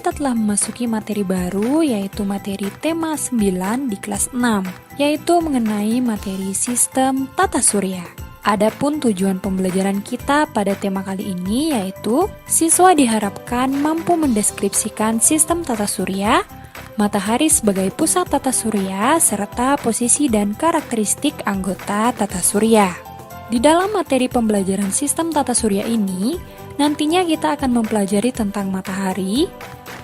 kita telah memasuki materi baru, yaitu materi tema 9 di kelas 6, yaitu mengenai materi sistem tata surya. Adapun tujuan pembelajaran kita pada tema kali ini yaitu siswa diharapkan mampu mendeskripsikan sistem tata surya, matahari sebagai pusat tata surya, serta posisi dan karakteristik anggota tata surya. Di dalam materi pembelajaran sistem tata surya ini, nantinya kita akan mempelajari tentang matahari,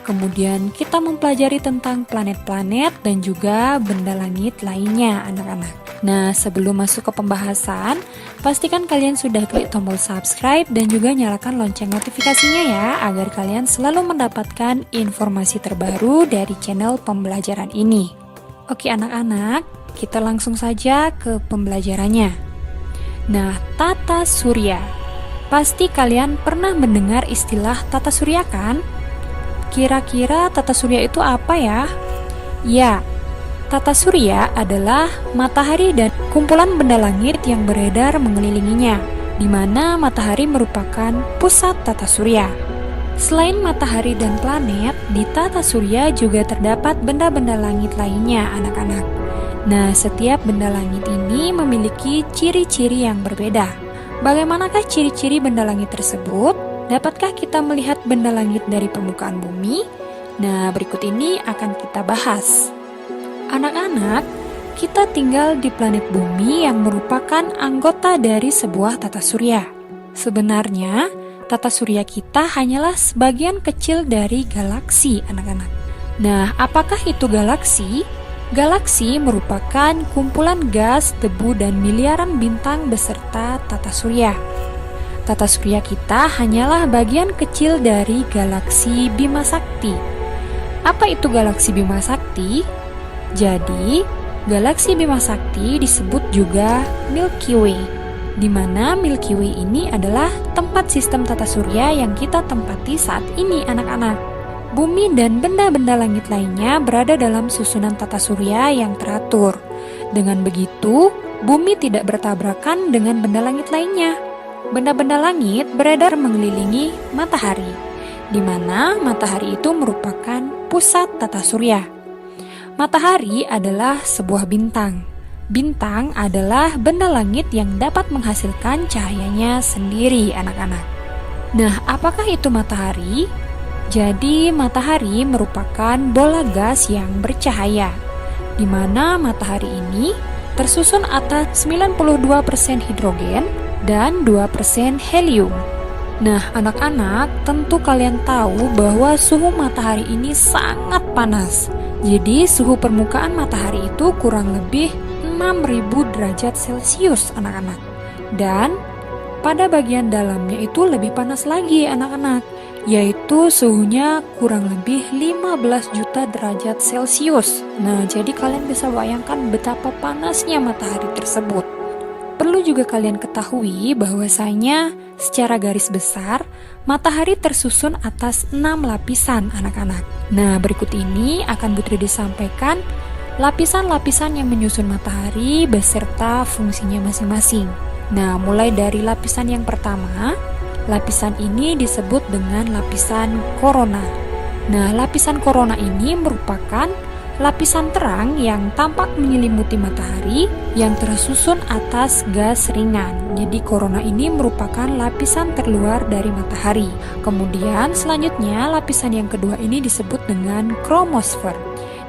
kemudian kita mempelajari tentang planet-planet dan juga benda langit lainnya, anak-anak. Nah, sebelum masuk ke pembahasan, pastikan kalian sudah klik tombol subscribe dan juga nyalakan lonceng notifikasinya ya, agar kalian selalu mendapatkan informasi terbaru dari channel pembelajaran ini. Oke anak-anak, kita langsung saja ke pembelajarannya. Nah, tata surya. Pasti kalian pernah mendengar istilah tata surya kan? Kira-kira tata surya itu apa ya? Ya, tata surya adalah matahari dan kumpulan benda langit yang beredar mengelilinginya, di mana matahari merupakan pusat tata surya. Selain matahari dan planet, di tata surya juga terdapat benda-benda langit lainnya, anak-anak. Nah, setiap benda langit ini memiliki ciri-ciri yang berbeda. Bagaimanakah ciri-ciri benda langit tersebut? Dapatkah kita melihat benda langit dari permukaan bumi? Nah, berikut ini akan kita bahas. Anak-anak, kita tinggal di planet bumi yang merupakan anggota dari sebuah tata surya. Sebenarnya, tata surya kita hanyalah sebagian kecil dari galaksi, anak-anak. Nah, apakah itu galaksi? Galaksi merupakan kumpulan gas, debu, dan miliaran bintang beserta tata surya. Tata surya kita hanyalah bagian kecil dari galaksi Bima Sakti. Apa itu galaksi Bima Sakti? Jadi, galaksi Bima Sakti disebut juga Milky Way, di mana Milky Way ini adalah tempat sistem tata surya yang kita tempati saat ini, anak-anak. Bumi dan benda-benda langit lainnya berada dalam susunan tata surya yang teratur. Dengan begitu, bumi tidak bertabrakan dengan benda langit lainnya. Benda-benda langit beredar mengelilingi matahari, di mana matahari itu merupakan pusat tata surya. Matahari adalah sebuah bintang. Bintang adalah benda langit yang dapat menghasilkan cahayanya sendiri, anak-anak. Nah, apakah itu matahari? Jadi, matahari merupakan bola gas yang bercahaya, di mana matahari ini tersusun atas 92% hidrogen dan 2% helium. Nah, anak-anak, tentu kalian tahu bahwa suhu matahari ini sangat panas. Jadi, suhu permukaan matahari itu kurang lebih 6.000 derajat Celcius, anak-anak. Dan pada bagian dalamnya itu lebih panas lagi, anak-anak, yaitu suhunya kurang lebih 15 juta derajat Celcius. Nah, jadi kalian bisa bayangkan betapa panasnya matahari tersebut. Perlu juga kalian ketahui bahwasanya secara garis besar, matahari tersusun atas 6 lapisan, anak-anak. Nah, berikut ini akan Bu Tridi sampaikan lapisan-lapisan yang menyusun matahari beserta fungsinya masing-masing. Nah, mulai dari lapisan yang pertama, lapisan ini disebut dengan lapisan korona. Nah, lapisan korona ini merupakan lapisan terang yang tampak menyelimuti matahari yang tersusun atas gas ringan. Jadi korona ini merupakan lapisan terluar dari matahari. Kemudian selanjutnya lapisan yang kedua ini disebut dengan kromosfer,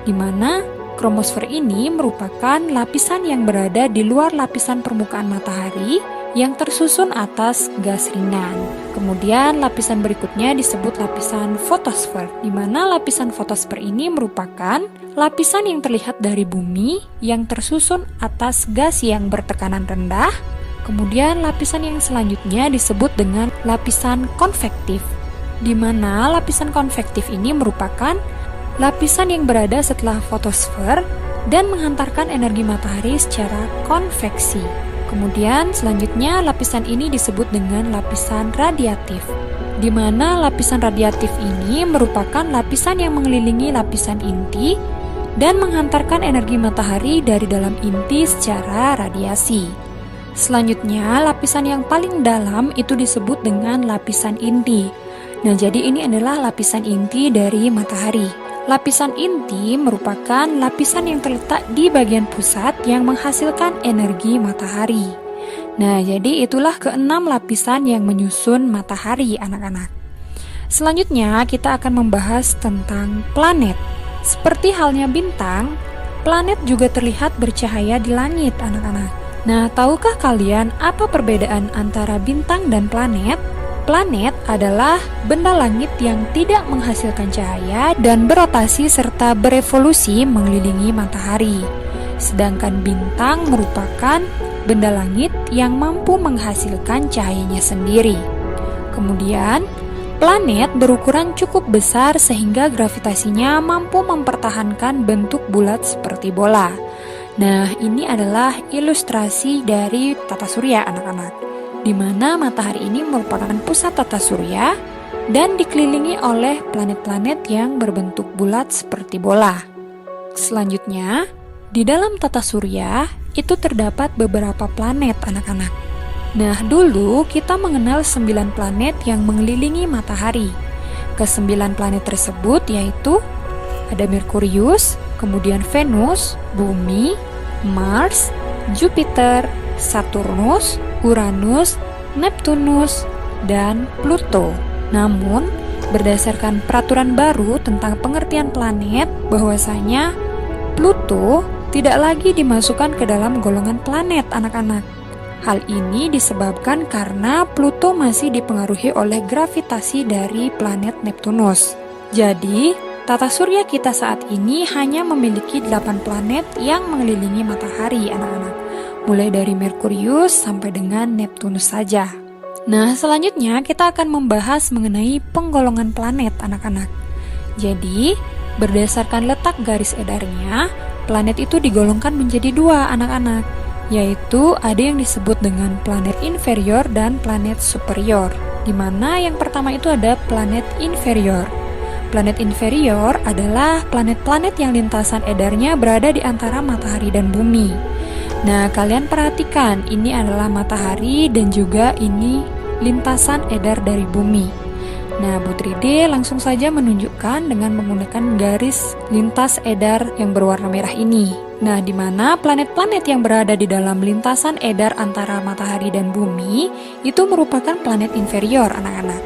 di mana kromosfer ini merupakan lapisan yang berada di luar lapisan permukaan matahari yang tersusun atas gas ringan. Kemudian lapisan berikutnya disebut lapisan fotosfer, di mana lapisan fotosfer ini merupakan lapisan yang terlihat dari bumi yang tersusun atas gas yang bertekanan rendah. Kemudian lapisan yang selanjutnya disebut dengan lapisan konvektif, di mana lapisan konvektif ini merupakan lapisan yang berada setelah fotosfer dan menghantarkan energi matahari secara konveksi. Kemudian selanjutnya lapisan ini disebut dengan lapisan radiatif, di mana lapisan radiatif ini merupakan lapisan yang mengelilingi lapisan inti dan menghantarkan energi matahari dari dalam inti secara radiasi. Selanjutnya, lapisan yang paling dalam itu disebut dengan lapisan inti, Nah, jadi ini adalah lapisan inti dari matahari. Lapisan inti merupakan lapisan yang terletak di bagian pusat yang menghasilkan energi matahari. Nah, jadi itulah keenam lapisan yang menyusun matahari, anak-anak. Selanjutnya, kita akan membahas tentang planet. Seperti halnya bintang, planet juga terlihat bercahaya di langit, anak-anak. Nah, tahukah kalian apa perbedaan antara bintang dan planet? Planet adalah benda langit yang tidak menghasilkan cahaya dan berotasi serta berevolusi mengelilingi matahari. Sedangkan bintang merupakan benda langit yang mampu menghasilkan cahayanya sendiri. Kemudian, planet berukuran cukup besar sehingga gravitasinya mampu mempertahankan bentuk bulat seperti bola. Nah, ini adalah ilustrasi dari tata surya, anak-anak, di mana matahari ini merupakan pusat tata surya dan dikelilingi oleh planet-planet yang berbentuk bulat seperti bola. Selanjutnya, di dalam tata surya itu terdapat beberapa planet, anak-anak. Nah, dulu kita mengenal 9 planet yang mengelilingi matahari. Ke-9 planet tersebut yaitu ada Merkurius, kemudian Venus, Bumi, Mars, Jupiter, Saturnus, Uranus, Neptunus, dan Pluto. Namun, berdasarkan peraturan baru tentang pengertian planet, bahwasanya Pluto tidak lagi dimasukkan ke dalam golongan planet, anak-anak. Hal ini disebabkan karena Pluto masih dipengaruhi oleh gravitasi dari planet Neptunus. Jadi, tata surya kita saat ini hanya memiliki 8 planet yang mengelilingi matahari, anak-anak. Mulai dari Merkurius sampai dengan Neptunus saja. Nah, selanjutnya kita akan membahas mengenai penggolongan planet, anak-anak. Jadi, berdasarkan letak garis edarnya, planet itu digolongkan menjadi 2, anak-anak, yaitu ada yang disebut dengan planet inferior dan planet superior, di mana yang pertama itu ada planet inferior. Planet inferior adalah planet-planet yang lintasan edarnya berada di antara matahari dan bumi. Nah, kalian perhatikan, ini adalah matahari dan juga ini lintasan edar dari bumi. Nah, Bu Tride langsung saja menunjukkan dengan menggunakan garis lintas edar yang berwarna merah ini. Nah, di mana planet-planet yang berada di dalam lintasan edar antara matahari dan bumi itu merupakan planet inferior, anak-anak.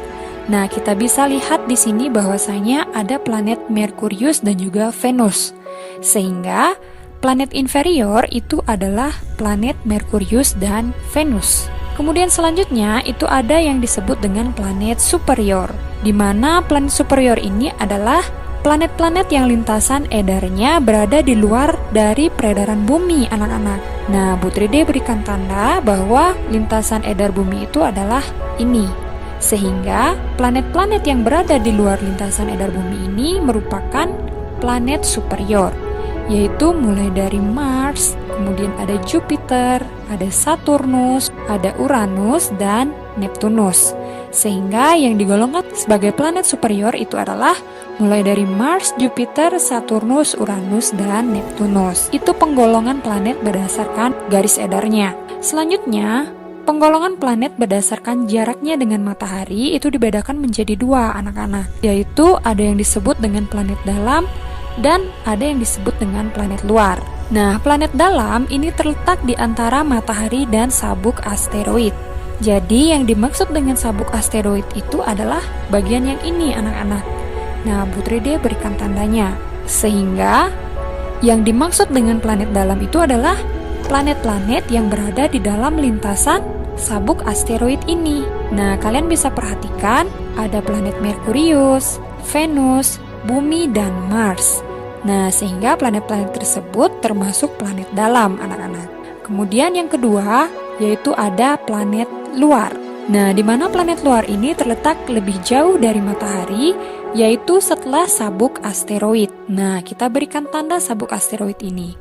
Nah, kita bisa lihat di sini bahwasanya ada planet Merkurius dan juga Venus. Sehingga planet inferior itu adalah planet Merkurius dan Venus. Kemudian selanjutnya itu ada yang disebut dengan planet superior, di mana planet superior ini adalah planet-planet yang lintasan edarnya berada di luar dari peredaran bumi, anak-anak. Nah, Bu Tride berikan tanda bahwa lintasan edar bumi itu adalah ini. Sehingga planet-planet yang berada di luar lintasan edar bumi ini merupakan planet superior, yaitu mulai dari Mars, kemudian ada Jupiter, ada Saturnus, ada Uranus, dan Neptunus. Sehingga yang digolongkan sebagai planet superior itu adalah mulai dari Mars, Jupiter, Saturnus, Uranus, dan Neptunus. Itu penggolongan planet berdasarkan garis edarnya. Selanjutnya, penggolongan planet berdasarkan jaraknya dengan matahari itu dibedakan menjadi 2, anak-anak, yaitu ada yang disebut dengan planet dalam dan ada yang disebut dengan planet luar. Nah, planet dalam ini terletak di antara matahari dan sabuk asteroid. Jadi, yang dimaksud dengan sabuk asteroid itu adalah bagian yang ini, anak-anak. Nah, Bu Tride berikan tandanya. Sehingga, yang dimaksud dengan planet dalam itu adalah planet-planet yang berada di dalam lintasan sabuk asteroid ini. Nah, kalian bisa perhatikan ada planet Merkurius, Venus, Bumi, dan Mars. Nah, sehingga planet-planet tersebut termasuk planet dalam, anak-anak. Kemudian yang kedua, yaitu ada planet luar. Nah, di mana planet luar ini terletak lebih jauh dari matahari, yaitu setelah sabuk asteroid. Nah, kita berikan tanda sabuk asteroid ini.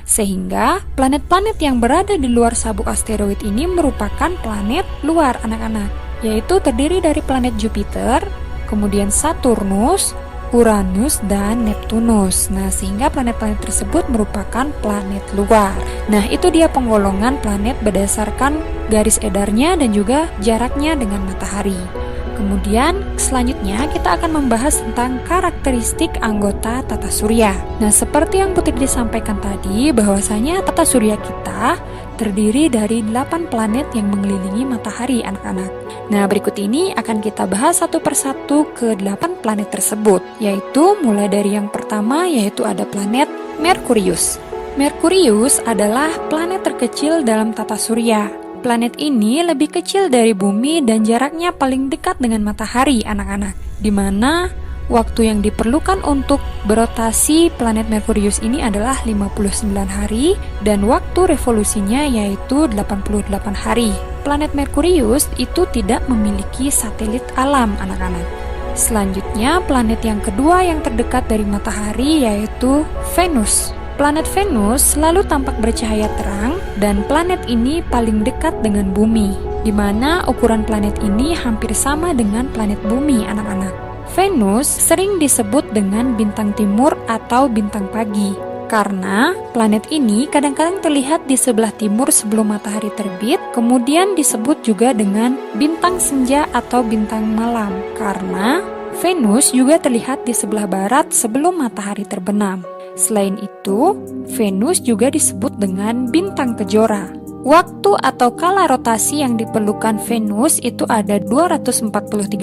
Sehingga planet-planet yang berada di luar sabuk asteroid ini merupakan planet luar, anak-anak, yaitu terdiri dari planet Jupiter, kemudian Saturnus, Uranus, dan Neptunus. Nah, sehingga planet-planet tersebut merupakan planet luar. Nah, itu dia penggolongan planet berdasarkan garis edarnya dan juga jaraknya dengan matahari. Kemudian selanjutnya kita akan membahas tentang karakteristik anggota tata surya. Nah, seperti yang Putri disampaikan tadi, bahwasanya tata surya kita terdiri dari 8 planet yang mengelilingi matahari, anak-anak. Nah, berikut ini akan kita bahas satu persatu ke 8 planet tersebut, yaitu mulai dari yang pertama, yaitu ada planet Merkurius. Merkurius adalah planet terkecil dalam tata surya. Planet ini lebih kecil dari bumi dan jaraknya paling dekat dengan matahari, anak-anak. Di mana waktu yang diperlukan untuk berotasi planet Merkurius ini adalah 59 hari dan waktu revolusinya yaitu 88 hari. Planet Merkurius itu tidak memiliki satelit alam, anak-anak. Selanjutnya, planet yang kedua yang terdekat dari matahari yaitu Venus. Planet Venus selalu tampak bercahaya terang dan planet ini paling dekat dengan bumi, di mana ukuran planet ini hampir sama dengan planet bumi, anak-anak. Venus sering disebut dengan bintang timur atau bintang pagi, karena planet ini kadang-kadang terlihat di sebelah timur sebelum matahari terbit, kemudian disebut juga dengan bintang senja atau bintang malam, karena Venus juga terlihat di sebelah barat sebelum matahari terbenam. Selain itu, Venus juga disebut dengan bintang kejora. Waktu atau kala rotasi yang diperlukan Venus itu ada 243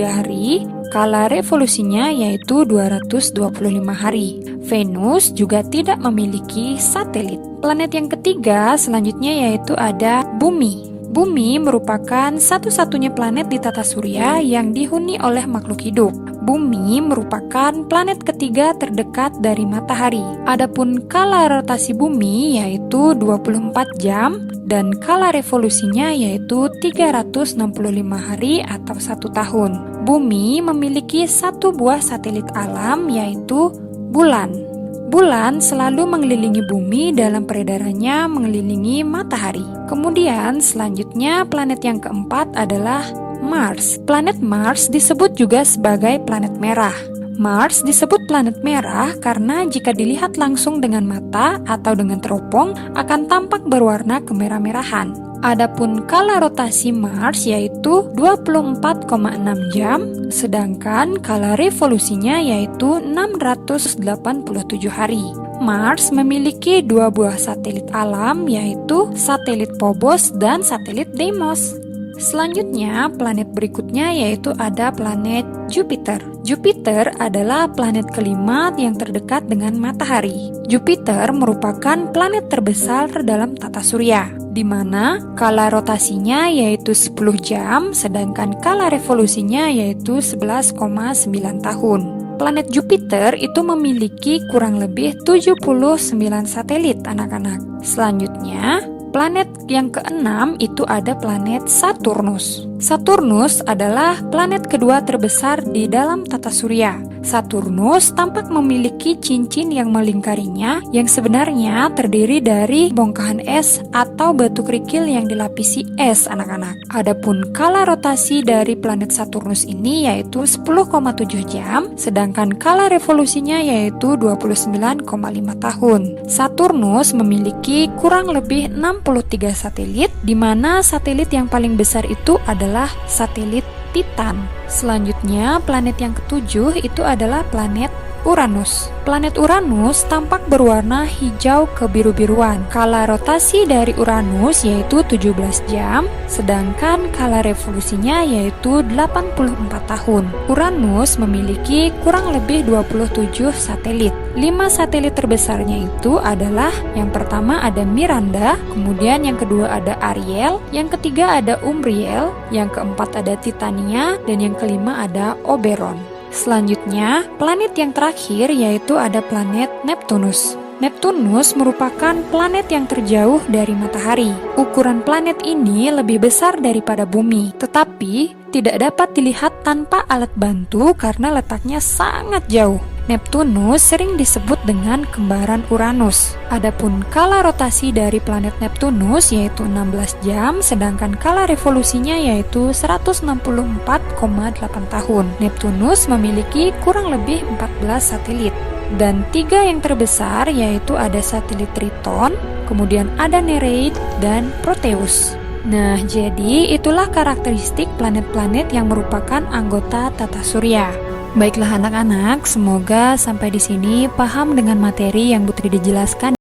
hari, kala revolusinya yaitu 225 hari. Venus juga tidak memiliki satelit. Planet yang ketiga selanjutnya yaitu ada Bumi. Bumi merupakan satu-satunya planet di tata surya yang dihuni oleh makhluk hidup. Bumi merupakan planet ketiga terdekat dari matahari. Adapun kala rotasi bumi yaitu 24 jam dan kala revolusinya yaitu 365 hari atau 1 tahun. Bumi memiliki satu buah satelit alam yaitu bulan. Bulan selalu mengelilingi bumi dalam peredarannya mengelilingi matahari. Kemudian selanjutnya planet yang keempat adalah Mars. Planet Mars disebut juga sebagai planet merah. Mars disebut planet merah karena jika dilihat langsung dengan mata atau dengan teropong akan tampak berwarna kemerah-merahan. Adapun kala rotasi Mars yaitu 24,6 jam, sedangkan kala revolusinya yaitu 687 hari. Mars memiliki 2 buah satelit alam yaitu satelit Phobos dan satelit Deimos. Selanjutnya, planet berikutnya yaitu ada planet Jupiter. Jupiter adalah planet kelima yang terdekat dengan matahari. Jupiter merupakan planet terbesar dalam tata surya, di mana kala rotasinya yaitu 10 jam, sedangkan kala revolusinya yaitu 11,9 tahun. Planet Jupiter itu memiliki kurang lebih 79 satelit, anak-anak. Selanjutnya, planet yang keenam itu ada planet Saturnus. Saturnus adalah planet kedua terbesar di dalam tata surya. Saturnus tampak memiliki cincin yang melingkarinya yang sebenarnya terdiri dari bongkahan es atau batu kerikil yang dilapisi es, anak-anak. Adapun kala rotasi dari planet Saturnus ini yaitu 10,7 jam, sedangkan kala revolusinya yaitu 29,5 tahun. Saturnus memiliki kurang lebih 63 satelit, di mana satelit yang paling besar itu adalah satelit Titan. Selanjutnya, planet yang ketujuh itu adalah planet Uranus. Planet Uranus tampak berwarna hijau kebiru-biruan. Kala rotasi dari Uranus yaitu 17 jam, sedangkan kala revolusinya yaitu 84 tahun. Uranus memiliki kurang lebih 27 satelit. 5 satelit terbesarnya itu adalah yang pertama ada Miranda, kemudian yang kedua ada Ariel, yang ketiga ada Umbriel, yang keempat ada Titania, dan yang kelima ada Oberon. Selanjutnya, planet yang terakhir yaitu ada planet Neptunus. Neptunus merupakan planet yang terjauh dari matahari. Ukuran planet ini lebih besar daripada bumi, tetapi tidak dapat dilihat tanpa alat bantu karena letaknya sangat jauh. Neptunus sering disebut dengan kembaran Uranus. Adapun kala rotasi dari planet Neptunus yaitu 16 jam, sedangkan kala revolusinya yaitu 164,8 tahun. Neptunus memiliki kurang lebih 14 satelit. Dan 3 yang terbesar yaitu ada satelit Triton, kemudian ada Nereid dan Proteus. Nah, jadi itulah karakteristik planet-planet yang merupakan anggota tata surya. Baiklah anak-anak, semoga sampai di sini paham dengan materi yang Putri dijelaskan